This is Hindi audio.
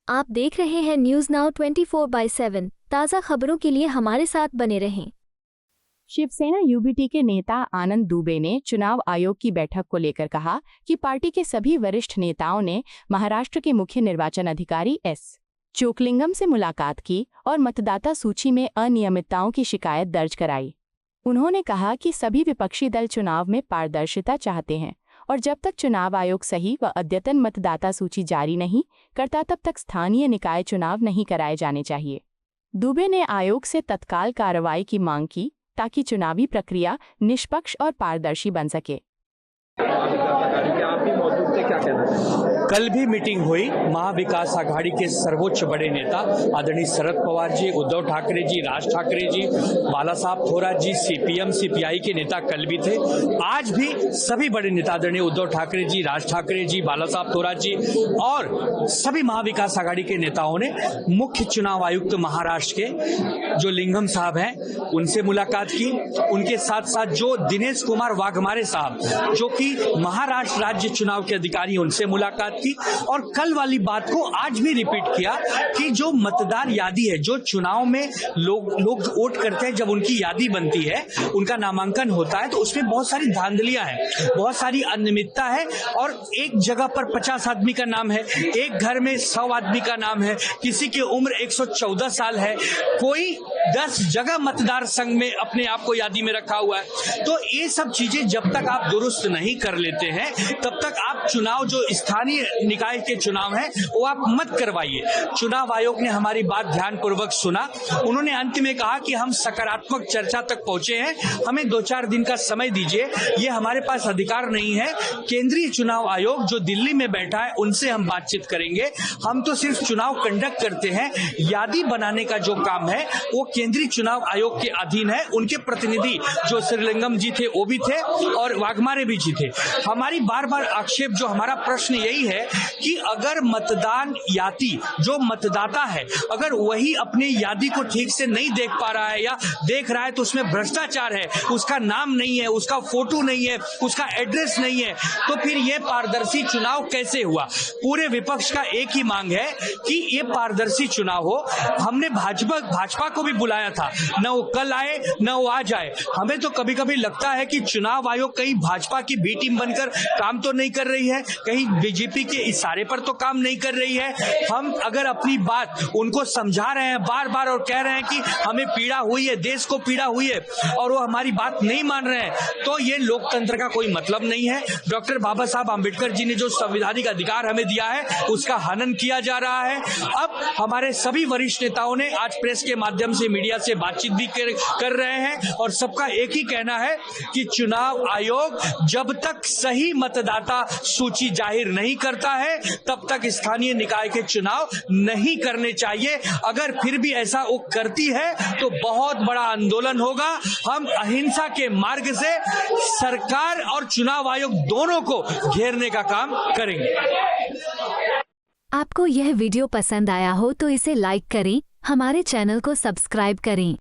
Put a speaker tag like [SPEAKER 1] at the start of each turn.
[SPEAKER 1] आप देख रहे हैं न्यूज नाउ 24/7। ताज़ा खबरों के लिए हमारे साथ बने रहें।
[SPEAKER 2] शिवसेना यूबीटी के नेता आनंद दुबे ने चुनाव आयोग की बैठक को लेकर कहा कि पार्टी के सभी वरिष्ठ नेताओं ने महाराष्ट्र के मुख्य निर्वाचन अधिकारी एस. चोकलिंगम से मुलाकात की और मतदाता सूची में अनियमितताओं की शिकायत दर्ज कराई। उन्होंने कहा कि सभी विपक्षी दल चुनाव में पारदर्शिता चाहते हैं और जब तक चुनाव आयोग सही व अद्यतन मतदाता सूची जारी नहीं करता तब तक स्थानीय निकाय चुनाव नहीं कराए जाने चाहिए। दुबे ने आयोग से तत्काल कार्रवाई की मांग की ताकि चुनावी प्रक्रिया निष्पक्ष और पारदर्शी बन सके।
[SPEAKER 3] कल भी मीटिंग हुई। महाविकास आघाड़ी के सर्वोच्च बड़े नेता आदरणीय शरद पवार जी, उद्धव ठाकरे जी, राज ठाकरे जी, बाला साहब थोराट जी, सीपीएम सीपीआई के नेता कल भी थे। आज भी सभी बड़े नेता आदरणीय उद्धव ठाकरे जी, राज ठाकरे जी, बाला साहब थोराट जी और सभी महाविकास आघाड़ी के नेताओं ने मुख्य चुनाव आयुक्त महाराष्ट्र के जो लिंगम साहब हैं उनसे मुलाकात की। उनके साथ साथ जो दिनेश कुमार वाघमारे साहब जो कि महाराष्ट्र राज्य चुनाव के अधिकारी, उनसे मुलाकात की और कल वाली बात को आज भी रिपीट किया कि जो मतदार यादी है, जो चुनाव में लोग वोट करते हैं, जब उनकी यादी बनती है, उनका नामांकन होता है तो उसमें बहुत सारी धांधलियां हैं, बहुत सारी अनियमितता है और एक जगह पर 50 आदमी का नाम है, एक घर में 100 आदमी का नाम है, किसी की उम्र 114 साल है, कोई 10 जगह मतदार संघ में अपने आप को यादी में रखा हुआ है। तो ये सब चीजें जब तक आप दुरुस्त नहीं कर लेते हैं तब तक आप चुनाव जो स्थानीय निकाय के चुनाव हैं वो आप मत करवाइए। चुनाव आयोग ने हमारी बात ध्यानपूर्वक सुना। उन्होंने अंत में कहा कि हम सकारात्मक चर्चा तक पहुंचे हैं, हमें 2-4 दिन का समय दीजिए, ये हमारे पास अधिकार नहीं है। केंद्रीय चुनाव आयोग जो दिल्ली में बैठा है उनसे हम बातचीत करेंगे, हम तो सिर्फ चुनाव कंडक्ट करते हैं, यादी बनाने का जो काम है वो केंद्रीय चुनाव आयोग के अधीन है। उनके प्रतिनिधि जो श्रीलिंगम जी थे वो भी थे और वाघमारे भी जी थे। हमारी बार बार आक्षेप, जो हमारा प्रश्न यही है कि अगर मतदान यादी जो मतदाता है अगर वही अपनी यादी को ठीक से नहीं देख पा रहा है या देख रहा है तो उसमें भ्रष्टाचार है, उसका नाम नहीं है, उसका फोटो नहीं है, उसका एड्रेस नहीं है, तो फिर ये पारदर्शी चुनाव कैसे हुआ। पूरे विपक्ष का एक ही मांग है कि ये पारदर्शी चुनाव हो। हमने भाजपा को भी बुलाया था, न वो कल आए न वो आज आए। हमें तो कभी कभी लगता है कि चुनाव आयोग कहीं भाजपा की बी टीम बनकर काम तो नहीं कर रही है, कहीं बीजेपी के इशारे पर तो काम नहीं कर रही है। हम अगर अपनी बात उनको समझा रहे हैं बार बार और कह रहे हैं कि हमें पीड़ा हुई है, देश को पीड़ा हुई है, और वो हमारी बात नहीं मान रहे हैं तो ये लोकतंत्र का कोई मतलब नहीं है। डॉक्टर बाबा साहब आम्बेडकर जी ने जो संवैधानिक अधिकार हमें दिया है उसका हनन किया जा रहा है। अब हमारे सभी वरिष्ठ नेताओं ने आज प्रेस के माध्यम से मीडिया से बातचीत भी कर रहे हैं और सबका एक ही कहना है कि चुनाव आयोग जब तक सही मतदाता सूची जाहिर नहीं करता है तब तक स्थानीय निकाय के चुनाव नहीं करने चाहिए। अगर फिर भी ऐसा वो करती है तो बहुत बड़ा आंदोलन होगा। हम अहिंसा के मार्ग से सरकार और चुनाव आयोग दोनों को घेरने का काम करेंगे।
[SPEAKER 1] आपको यह वीडियो पसंद आया हो तो इसे लाइक करें, हमारे चैनल को सब्सक्राइब करें।